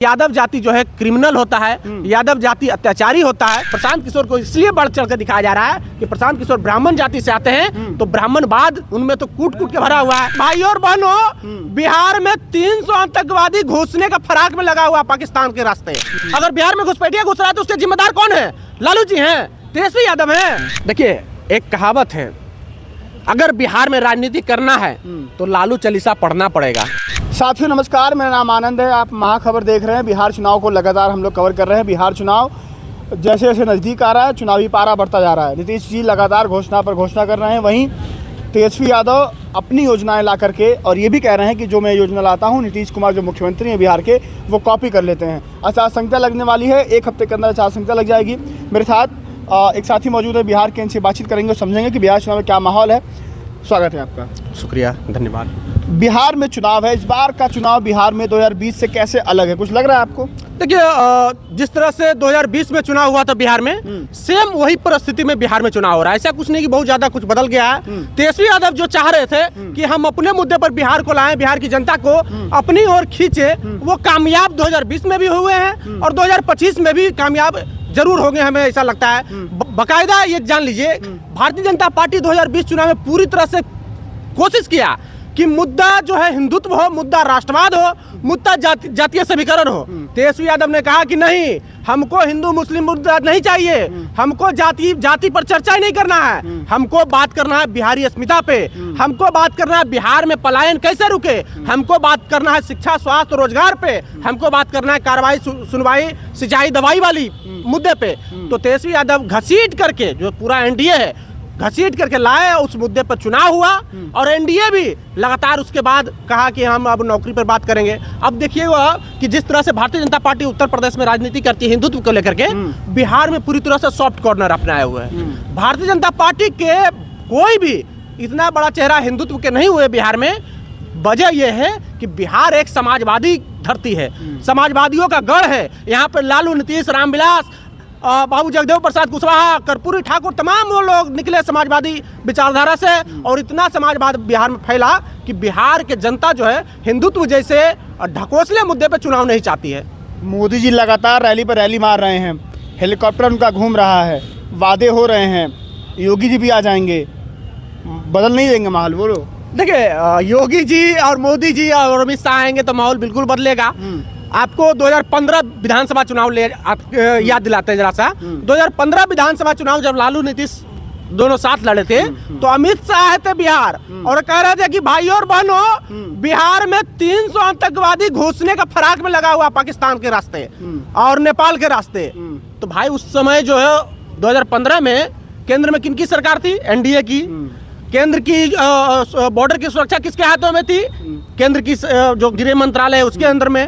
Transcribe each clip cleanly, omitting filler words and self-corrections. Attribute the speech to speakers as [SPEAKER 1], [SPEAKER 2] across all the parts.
[SPEAKER 1] यादव जाति जो है क्रिमिनल होता है, यादव जाति अत्याचारी होता है। प्रशांत किशोर को इसलिए बढ़ चढ़ कर दिखाया जा रहा है कि प्रशांत किशोर ब्राह्मण जाति से आते हैं, तो ब्राह्मणवाद उनमें तो कूट कूट के भरा हुआ है। भाई और बहनों, बिहार में 300 आतंकवादी घुसने का फराक में लगा हुआ पाकिस्तान के रास्ते। अगर बिहार में घुसपैठिया घुस रहा है तो उसके जिम्मेदार कौन है? लालू जी हैं, तेजस्वी यादव हैं। देखिए, एक कहावत है, अगर बिहार में राजनीति करना है तो लालू चालीसा पढ़ना पड़ेगा।
[SPEAKER 2] साथियों नमस्कार, मेरा नाम आनंद है। आप महाखबर देख रहे हैं। बिहार चुनाव को लगातार हम लोग कवर कर रहे हैं। बिहार चुनाव जैसे जैसे नज़दीक आ रहा है, चुनावी पारा बढ़ता जा रहा है। नीतीश जी लगातार घोषणा पर घोषणा कर रहे हैं, वहीं तेजस्वी यादव अपनी योजनाएं ला करके और ये भी कह रहे हैं कि जो मैं योजना लाता हूं, नीतीश कुमार जो मुख्यमंत्री हैं बिहार के, वो कॉपी कर लेते हैं। आचार संहिता लगने वाली है, 1 हफ्ते के अंदर आचार संहिता लग जाएगी। मेरे साथ एक साथी मौजूद है बिहार के, इनसे बातचीत करेंगे और समझेंगे कि बिहार चुनाव में क्या माहौल है। स्वागत है आपका।
[SPEAKER 1] शुक्रिया, धन्यवाद।
[SPEAKER 2] बिहार में चुनाव है, इस बार का चुनाव बिहार में 2020 से कैसे अलग है, कुछ लग रहा है आपको?
[SPEAKER 1] देखिए, जिस तरह से 2020 में चुनाव हुआ था बिहार में, सेम वही परिस्थिति में बिहार में चुनाव हो रहा है। ऐसा कुछ नहीं कि बहुत ज्यादा कुछ बदल गया है। तेजस्वी यादव जो चाह रहे थे कि हम अपने मुद्दे पर बिहार को लाएं, बिहार की जनता को अपनी ओर खींचे, वो कामयाब 2020 में भी हुए हैं और 2025 में भी कामयाब जरूर होंगे, हमें ऐसा लगता है। बाकायदा ये जान लीजिए, भारतीय जनता पार्टी 2020 चुनाव में पूरी तरह से कोशिश किया कि मुद्दा जो है हिंदुत्व हो, मुद्दा राष्ट्रवाद हो, मुद्दा जातीय समीकरण हो। तेजस्वी यादव ने कहा कि नहीं, हमको हिंदू मुस्लिम मुद्दा नहीं चाहिए, हमको जाति पर चर्चा ही नहीं करना है, हमको बात करना है बिहारी अस्मिता पे, हमको बात करना है बिहार में पलायन कैसे रुके, हमको बात करना है शिक्षा स्वास्थ्य रोजगार पे, हमको बात करना है कार्रवाई सुनवाई सिंचाई दवाई वाली मुद्दे पे। तो तेजस्वी यादव घसीट करके, जो पूरा एनडीए है, घसीट करके लाए, उस मुद्दे पर चुनाव हुआ और एनडीए भी लगातार उसके बाद कहा कि हम अब नौकरी पर बात करेंगे। अब देखिए कि जिस तरह से भारतीय जनता पार्टी उत्तर प्रदेश में राजनीति करती है हिंदुत्व को लेकर के, बिहार में पूरी तरह से सॉफ्ट कॉर्नर अपनाए हुए है। भारतीय जनता पार्टी के कोई भी इतना बड़ा चेहरा हिंदुत्व के नहीं हुए बिहार में। वजह यह है कि बिहार एक समाजवादी धरती है, समाजवादियों का गढ़ है। यहाँ पर लालू, नीतीश, रामविलास, बाबू जगदेव प्रसाद कुशवाहा, कर्पूरी ठाकुर, तमाम वो लोग निकले समाजवादी विचारधारा से, और इतना समाजवाद बिहार में फैला कि बिहार के जनता जो है हिंदुत्व जैसे ढकोसले मुद्दे पे चुनाव नहीं चाहती है।
[SPEAKER 2] मोदी जी लगातार रैली पर रैली मार रहे हैं, हेलीकॉप्टर उनका घूम रहा है, वादे हो रहे हैं, योगी जी भी आ जाएंगे, बदल नहीं देंगे माहौल? बोलो।
[SPEAKER 1] देखिए, योगी जी और मोदी जी और अमित शाह आएंगे तो माहौल बिल्कुल बदलेगा। आपको 2015 विधानसभा चुनाव याद दिलाते हैं जरा सा। 2015 विधानसभा चुनाव जब लालू नीतीश दोनों साथ लड़े थे, तो अमित शाह थे बिहार और कह रहे थे कि भाई और बहनों, बिहार में 300 आतंकवादी घुसने का फराक में लगा हुआ पाकिस्तान के रास्ते और नेपाल के रास्ते। तो भाई उस समय जो है 2015 में केंद्र में किनकी सरकार थी? एनडीए की। केंद्र की बॉर्डर की सुरक्षा किसके हाथों में थी? केंद्र की जो गृह मंत्रालय है उसके अंदर में।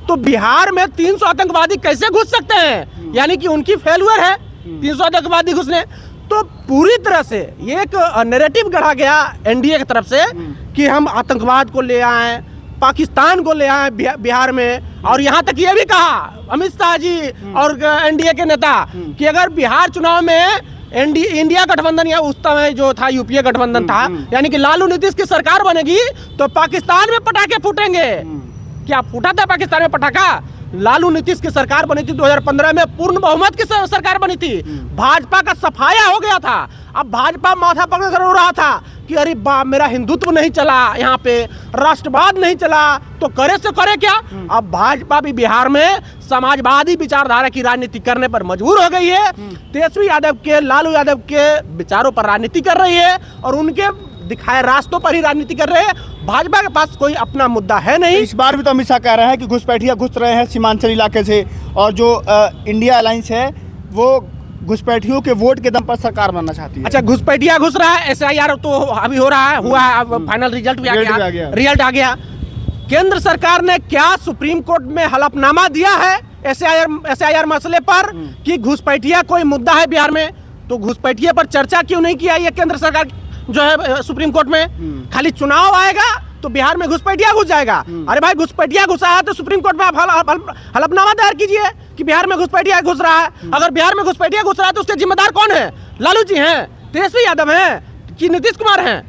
[SPEAKER 1] तो बिहार में 300 आतंकवादी कैसे घुस सकते हैं? यानी कि उनकी फेल्यूर है 300 आतंकवादी घुसने। तो पूरी तरह से ये एक नैरेटिव गढ़ा गया एनडीए की तरफ से कि हम आतंकवाद को ले आए, पाकिस्तान को ले आए बिहार में। और यहाँ तक ये भी कहा अमित शाह जी और एनडीए के नेता कि अगर बिहार चुनाव में इंडिया गठबंधन या उस समय जो था यूपीए गठबंधन था, यानी कि लालू नीतीश की सरकार बनेगी तो पाकिस्तान में पटाखे फूटेंगे। क्या फूटा था पाकिस्तान में पटाखा? लालू नीतीश की सरकार बनी थी 2015 में, पूर्ण बहुमत की सरकार बनी थी, भाजपा का सफाया हो गया था। अब भाजपा माथा पकड़ कर रो रहा था कि अरे मेरा हिंदुत्व नहीं चला, यहाँ पे राष्ट्रवाद नहीं चला, तो करे से करे क्या? अब भाजपा भी बिहार में समाजवादी विचारधारा की राजनीति करने पर मजबूर हो गई है। तेजस्वी यादव के, लालू यादव के विचारों पर राजनीति कर रही है और उनके दिखाए रास्तों पर ही राजनीति कर रहे हैं। भाजपा के पास कोई अपना मुद्दा है नहीं।
[SPEAKER 2] इस बार भी तो अमित शाह कह रहे हैं कि घुसपैठिया घुस रहे हैं सीमांचल इलाके से, और जो इंडिया अलायंस है वो घुसपैठियों के वोट के दम पर सरकार बनना चाहती है।
[SPEAKER 1] अच्छा, घुसपैठिया घुस रहा है, SIR तो अभी हो रहा है, हुआ है, अब फाइनल रिजल्ट भी आ गया, रिजल्ट आ गया। केंद्र सरकार ने क्या सुप्रीम कोर्ट में हलफनामा दिया है SIR मसले पर कि घुसपैठिया कोई मुद्दा है बिहार में? तो घुसपैठिया पर चर्चा क्यों नहीं किया ये केंद्र सरकार जो है सुप्रीम कोर्ट में? खाली चुनाव आएगा तो बिहार में घुसपैठिया घुस जाएगा। अरे भाई, घुसपैठिया घुसा है तो सुप्रीम कोर्ट में आप हलफनामा दायर कीजिए कि बिहार में घुसपैठिया घुस रहा है। अगर बिहार में घुसपैठिया घुस रहा है तो उसके जिम्मेदार कौन है? लालू जी हैं, तेजस्वी यादव हैं कि नीतीश कुमार हैं?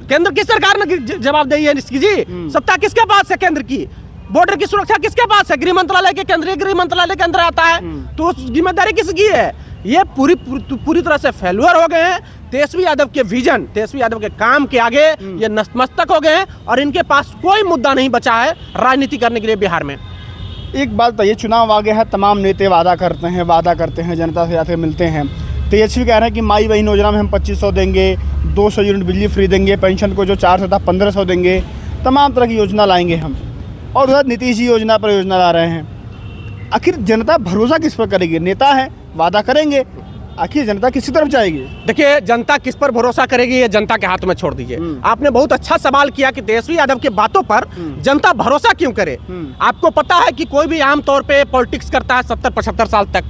[SPEAKER 1] केंद्र की सरकार ने जवाबदेही है इसकी जी। सत्ता किसके पास है केंद्र की? बॉर्डर की सुरक्षा किसके पास है? गृह मंत्रालय के, केंद्रीय गृह मंत्रालय के अंदर आता है। तो उस जिम्मेदारी किसकी है? ये पूरी तरह से फेल्यूर हो गए हैं। तेजस्वी यादव के विजन, तेजस्वी यादव के काम के आगे ये नतमस्तक हो गए हैं और इनके पास कोई मुद्दा नहीं बचा है राजनीति करने के लिए बिहार में।
[SPEAKER 2] एक बात बताइए, चुनाव आ गया है, तमाम नेता वादा करते हैं, जनता से जाकर मिलते हैं। तेजस्वी कह रहे हैं कि माई बहन योजना में हम 2500 देंगे, 200 यूनिट बिजली फ्री देंगे, पेंशन को जो 400 था 1500 देंगे, तमाम तरह की योजना लाएंगे हम। और उधर नीतीश जी योजना पर योजना ला रहे हैं। आखिर जनता भरोसा किस पर करेगी? नेता है, वादा करेंगे, आखिर जनता किसी तरफ जाएगी?
[SPEAKER 1] देखिए, जनता किस पर भरोसा करेगी ये जनता के हाथ में छोड़ दीजिए। आपने बहुत अच्छा सवाल किया कि तेजस्वी यादव के बातों पर जनता भरोसा क्यों करे। आपको पता है कि कोई भी आम तौर पे पॉलिटिक्स करता है 70-75 साल तक।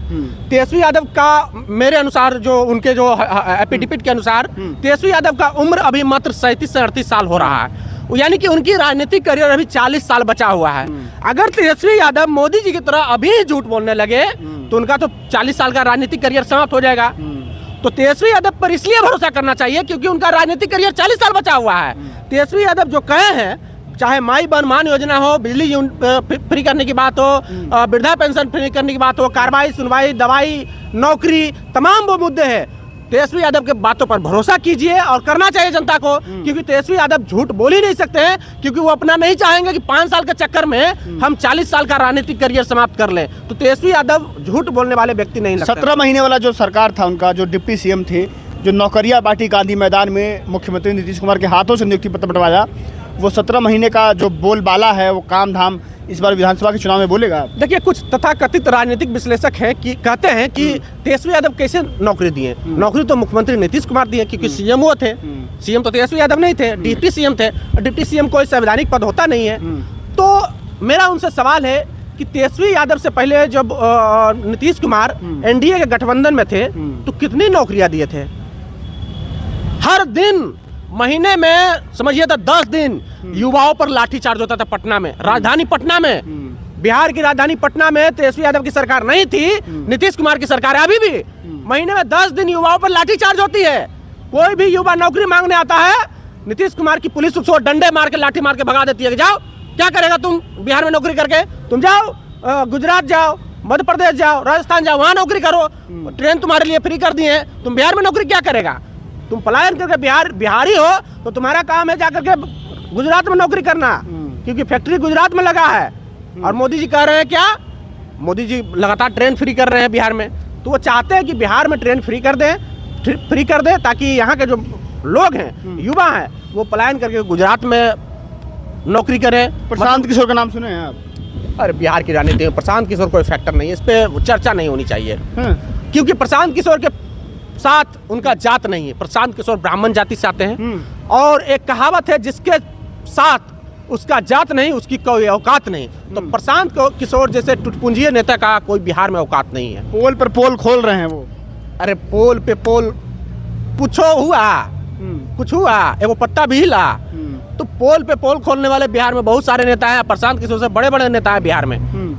[SPEAKER 1] तेजस्वी यादव का, मेरे अनुसार, जो उनके जो एफिडेविट के अनुसार, तेजस्वी यादव का उम्र अभी मात्र 37 से 38 साल हो रहा है, यानी कि उनकी राजनीतिक करियर अभी 40 साल बचा हुआ है। अगर तेजस्वी यादव मोदी जी की तरह अभी झूठ बोलने लगे तो उनका तो 40 साल का राजनीतिक करियर समाप्त हो जाएगा। तो तेजस्वी यादव पर इसलिए भरोसा करना चाहिए क्योंकि उनका राजनीतिक करियर 40 साल बचा हुआ है। तेजस्वी यादव जो कहे हैं, चाहे माई बहन मान योजना हो, बिजली फ्री करने की बात हो, वृद्धा पेंशन फ्री करने की बात हो, कार्रवाई, सुनवाई, दवाई, नौकरी, तमाम वो मुद्दे हैं। तेजस्वी यादव के बातों पर भरोसा कीजिए और करना चाहिए जनता को, क्योंकि तेजस्वी यादव झूठ बोल ही नहीं सकते हैं, क्योंकि वो अपना नहीं चाहेंगे कि 5 साल के चक्कर में हम 40 साल का राजनीतिक करियर समाप्त कर लें। तो तेजस्वी यादव झूठ बोलने वाले व्यक्ति नहीं लगते।
[SPEAKER 2] 17 महीने वाला जो सरकार था उनका, जो डिप्टी सीएम थे, जो नौकरियां बांटी गांधी मैदान में मुख्यमंत्री नीतीश कुमार के हाथों से नियुक्ति पत्र बंटवाया, वो 17 महीने का जो बोलबाला है, वो काम धाम इस बार विधानसभा के चुनाव में बोलेगा?
[SPEAKER 1] देखिए, कुछ तथाकथित राजनीतिक विश्लेषक हैं कि कहते हैं कि तेजस्वी यादव कैसे नौकरी दिए। नौकरी तो मुख्यमंत्री नीतीश कुमार दिए, क्योंकि सीएम वो थे। सीएम तो तेजस्वी यादव नहीं थे, डिप्टी सीएम थे। डिप्टी सीएम कोई संवैधानिक पद होता नहीं है। तो मेरा उनसे सवाल है कि तेजस्वी यादव से पहले जब नीतीश कुमार एनडीए के गठबंधन में थे तो कितनी नौकरियां दिए थे? हर दिन, महीने में समझिए तो 10 दिन युवाओं पर लाठीचार्ज होता था पटना में, राजधानी पटना में। बिहार की राजधानी पटना में तेजस्वी यादव की सरकार नहीं थी, नीतीश कुमार की सरकार है अभी भी। महीने में 10 दिन युवाओं पर लाठीचार्ज होती है। कोई भी युवा नौकरी मांगने आता है, नीतीश कुमार की पुलिस उसको डंडे मार के, लाठी मार के भगा देती है कि जाओ, क्या करेगा तुम बिहार में नौकरी करके? तुम जाओ गुजरात जाओ, मध्य प्रदेश जाओ, राजस्थान जाओ, वहां नौकरी करो, ट्रेन तुम्हारे लिए फ्री कर दी है, तुम बिहार में नौकरी क्या करेगा? तुम पलायन करके बिहारी हो तो तुम्हारा काम है जाकर के गुजरात में नौकरी करना, क्योंकि फैक्ट्री गुजरात में लगा है। और मोदी जी कह रहे हैं क्या? मोदी जी लगातार ट्रेन फ्री कर रहे हैं बिहार में। तो वो चाहते हैं कि बिहार में ट्रेन फ्री कर दें ताकि यहाँ के जो लोग हैं, युवा हैं, वो पलायन करके गुजरात में नौकरी करें।
[SPEAKER 2] प्रशांत किशोर का नाम सुने हैं आप?
[SPEAKER 1] अरे, बिहार की राजनीति में प्रशांत किशोर कोई फैक्टर नहीं है, इस पर चर्चा नहीं होनी चाहिए। क्योंकि प्रशांत किशोर के साथ उनका जात नहीं है। प्रशांत किशोर ब्राह्मण जाति से आते हैं, और एक कहावत है, जिसके साथ उसका जात नहीं, उसकी कोई औकात नहीं। तो प्रशांत किशोर जैसे टुटपुंजिया नेता का कोई बिहार में औकात नहीं है।
[SPEAKER 2] पोल पर पोल खोल रहे हैं वो।
[SPEAKER 1] अरे, पोल पे पोल पूछो हुआ, कुछ हुआ, एगो पत्ता भी हिला। तो पोल पे पोल खोलने वाले बिहार में बहुत सारे नेता हैं। प्रशांत किशोर से बड़े बड़े नेता हैं बिहार में,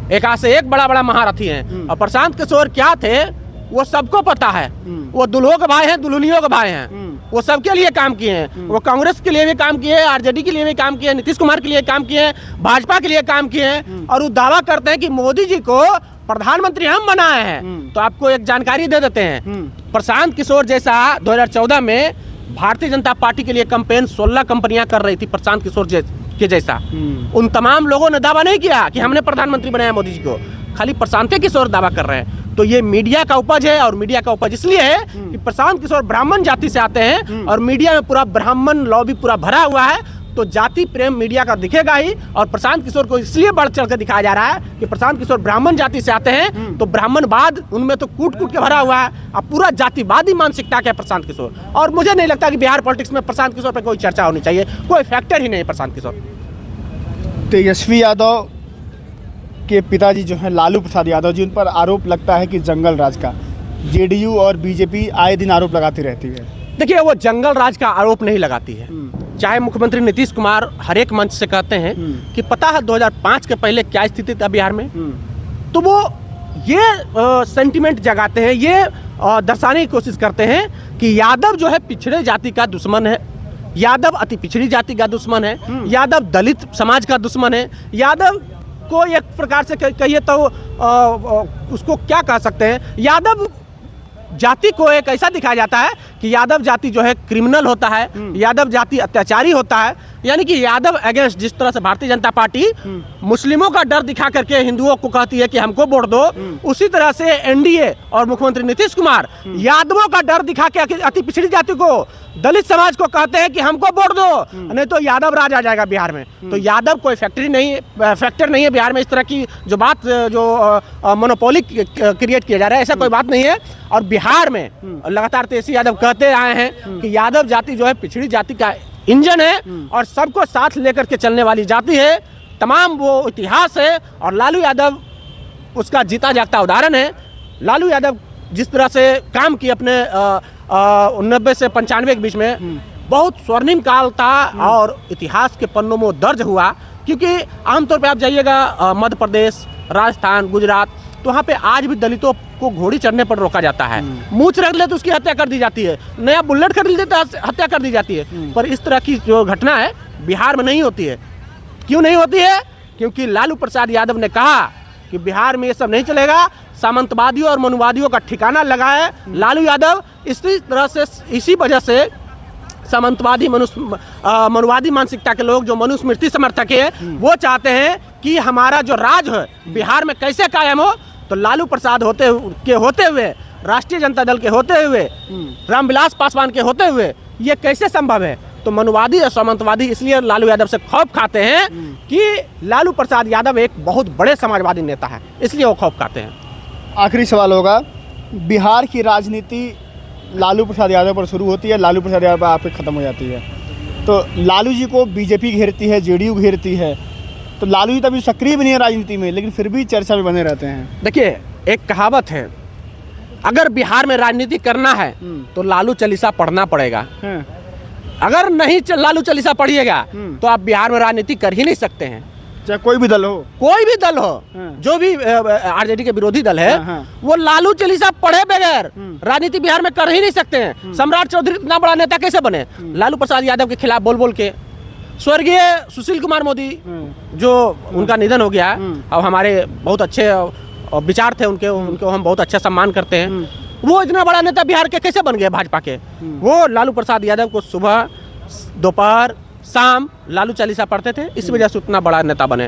[SPEAKER 1] एक से एक बड़ा बड़ा महारथी हैं। और प्रशांत किशोर क्या थे वो सबको पता है। वो दुल्हों के भाई हैं, दुल्हनियों के भाई हैं। वो सबके लिए काम किए हैं। वो कांग्रेस के लिए भी काम किए हैं, आरजेडी के लिए भी काम किए हैं, नीतीश कुमार के लिए काम किए हैं, भाजपा के लिए काम किए हैं। और वो दावा करते हैं कि मोदी जी को प्रधानमंत्री हम बनाए हैं। तो आपको एक जानकारी दे देते हैं, प्रशांत किशोर जैसा 2014 में भारतीय जनता पार्टी के लिए कैंपेन 16 कंपनियां कर रही थी प्रशांत किशोर के जैसा। उन तमाम लोगों ने दावा नहीं किया कि हमने प्रधानमंत्री बनाया मोदी जी को, खाली प्रशांत किशोर दावा कर रहे हैं। तो ये मीडिया का उपज है, और मीडिया का उपज इसलिए है कि प्रशांत किशोर ब्राह्मण जाति से आते हैं, और मीडिया में पूरा ब्राह्मण लॉबी पूरा भरा हुआ है। तो जाति प्रेम मीडिया का दिखेगा ही। और प्रशांत किशोर को इसलिए बढ़ चढ़ कर दिखाया जा रहा है कि प्रशांत किशोर ब्राह्मण जाति से आते हैं, तो ब्राह्मणवाद उनमें तो कूट कूट के भरा हुआ है। अब पूरा जातिवादी मानसिकता का है प्रशांत किशोर। और मुझे नहीं लगता कि बिहार पॉलिटिक्स में प्रशांत किशोर पर कोई चर्चा होनी चाहिए, कोई फैक्टर ही नहीं है प्रशांत किशोर।
[SPEAKER 2] तेजस्वी यादव के पिताजी जो हैं लालू प्रसाद यादव जी, उन पर आरोप लगता है कि जंगल राज का। जेडीयू और बीजेपी आए दिन आरोप लगाती रहती है।
[SPEAKER 1] देखिए, वो जंगल राज का आरोप नहीं लगाती है। चाहे मुख्यमंत्री नीतीश कुमार हर एक मंच से कहते हैं कि पता है 2005 के पहले क्या स्थिति था बिहार में, तो वो ये सेंटिमेंट जगाते हैं, ये दर्शाने की कोशिश करते हैं कि यादव जो है पिछड़े जाति का दुश्मन है, यादव अति पिछड़ी जाति का दुश्मन है, यादव दलित समाज का दुश्मन है, यादव को एक प्रकार से कहिए तो उसको क्या कह सकते हैं, यादव जाति को एक ऐसा दिखाया जाता है कि यादव जाति जो है क्रिमिनल होता है, यादव जाति अत्याचारी होता है। यानी कि यादव अगेंस्ट जिस तरह से भारतीय जनता पार्टी मुस्लिमों का डर दिखा करके हिंदुओं को कहती है कि हमको वोट दो, उसी तरह से एनडीए और मुख्यमंत्री नीतीश कुमार यादवों का डर दिखा के अति पिछड़ी जाति को, दलित समाज को कहते हैं कि हमको वोट दो, नहीं तो यादव राज आ जाएगा बिहार में। तो यादव कोई फैक्टर नहीं है बिहार में। इस तरह की जो बात जो मोनोपोली क्रिएट किया जा रहा है, ऐसा कोई बात नहीं है। और बिहार में लगातार तेजस्वी यादव कहते आए हैं कि यादव जाति जो है पिछड़ी जाति का इंजन है और सबको साथ लेकर के चलने वाली जाति है। तमाम वो इतिहास है और लालू यादव उसका जीता जागता उदाहरण है। लालू यादव जिस तरह से काम किए अपने 90 से 95 के बीच में, बहुत स्वर्णिम काल था और इतिहास के पन्नों में दर्ज हुआ। क्योंकि आमतौर पे आप जाइएगा मध्य प्रदेश, राजस्थान, गुजरात, तो वहाँ पे आज भी दलितों को घोड़ी चढ़ने पर रोका जाता है। मूंछ रख ले तो उसकी हत्या कर दी जाती है, नया बुलेट खरीद ले तो हत्या कर दी जाती है। पर इस तरह की जो घटना है बिहार में नहीं होती है। क्यों नहीं होती है? क्योंकि लालू प्रसाद यादव ने कहा कि बिहार में ये सब नहीं चलेगा, सामंतवादियों और मनुवादियों का ठिकाना लगा है लालू यादव। इसी तरह से इसी वजह से सामंतवादी मनुवादी मानसिकता के लोग जो मनुस्मृति समर्थक है, वो चाहते हैं कि हमारा जो राज है बिहार में कैसे कायम हो। तो लालू प्रसाद होते हुए, राष्ट्रीय जनता दल के होते हुए, रामविलास पासवान के होते हुए ये कैसे संभव है? तो मनुवादी और सामंतवादी इसलिए लालू यादव से खौफ खाते हैं कि लालू प्रसाद यादव एक बहुत बड़े समाजवादी नेता है, इसलिए वो खौफ खाते हैं।
[SPEAKER 2] आखिरी सवाल होगा, बिहार की राजनीति लालू प्रसाद यादव पर शुरू होती है, लालू प्रसाद यादव पर आप ख़त्म हो जाती है। तो लालू जी को बीजेपी घेरती है, जेडीयू घेरती है, तो लालू जी तभी सक्रिय भी नहीं है राजनीति में, लेकिन फिर भी चर्चा में बने रहते हैं।
[SPEAKER 1] देखिए, एक कहावत है, अगर बिहार में राजनीति करना है तो लालू चालीसा पढ़ना पड़ेगा। अगर नहीं लालू चालीसा पढ़िएगा तो आप बिहार में राजनीति कर ही नहीं सकते हैं।
[SPEAKER 2] चाहे कोई भी दल हो,
[SPEAKER 1] जो भी आरजेडी के विरोधी दल है, वो लालू चालीसा पढ़े बगैर राजनीति बिहार में कर ही नहीं सकते हैं। सम्राट चौधरी इतना बड़ा नेता कैसे बने? लालू प्रसाद यादव के खिलाफ बोल बोल के। स्वर्गीय सुशील कुमार मोदी, जो उनका निधन हो गया, अब हमारे बहुत अच्छे विचार थे उनको हम बहुत अच्छा सम्मान करते हैं। वो इतना बड़ा नेता बिहार के कैसे बन गए भाजपा के? वो लालू प्रसाद यादव को सुबह, दोपहर, शाम लालू चालीसा पढ़ते थे, इस वजह से उतना बड़ा नेता बने।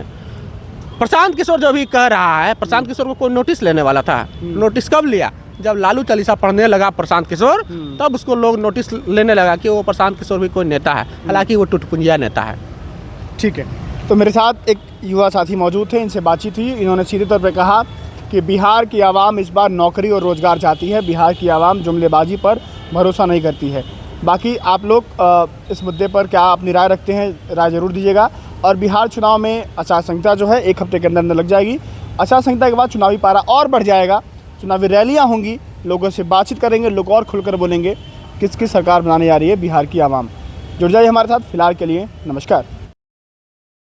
[SPEAKER 1] प्रशांत किशोर जो भी कह रहा है, प्रशांत किशोर को कोई नोटिस लेने वाला था? नोटिस कब लिया? जब लालू चालीसा पढ़ने लगा प्रशांत किशोर, तब उसको लोग नोटिस लेने लगा कि वो प्रशांत किशोर भी कोई नेता है, हालांकि वो टुटपुंजिया नेता है।
[SPEAKER 2] ठीक है, तो मेरे साथ एक युवा साथी मौजूद थे, इनसे बातचीत हुई। इन्होंने सीधे तौर पर कहा कि बिहार की आवाम इस बार नौकरी और रोज़गार चाहती है, बिहार की आवाम जुमलेबाजी पर भरोसा नहीं करती है। बाकी आप लोग इस मुद्दे पर क्या अपनी राय रखते हैं, राय ज़रूर दीजिएगा। और बिहार चुनाव में आचार संहिता जो है 1 हफ्ते के अंदर लग जाएगी। आचार संहिता के बाद चुनावी पारा और बढ़ जाएगा, चुनावी रैलियाँ होंगी, लोगों से बातचीत करेंगे, लोग और खुलकर बोलेंगे किस सरकार बनाने जा रही है बिहार की आवाम। जुड़ जाइए हमारे साथ। फिलहाल के लिए नमस्कार।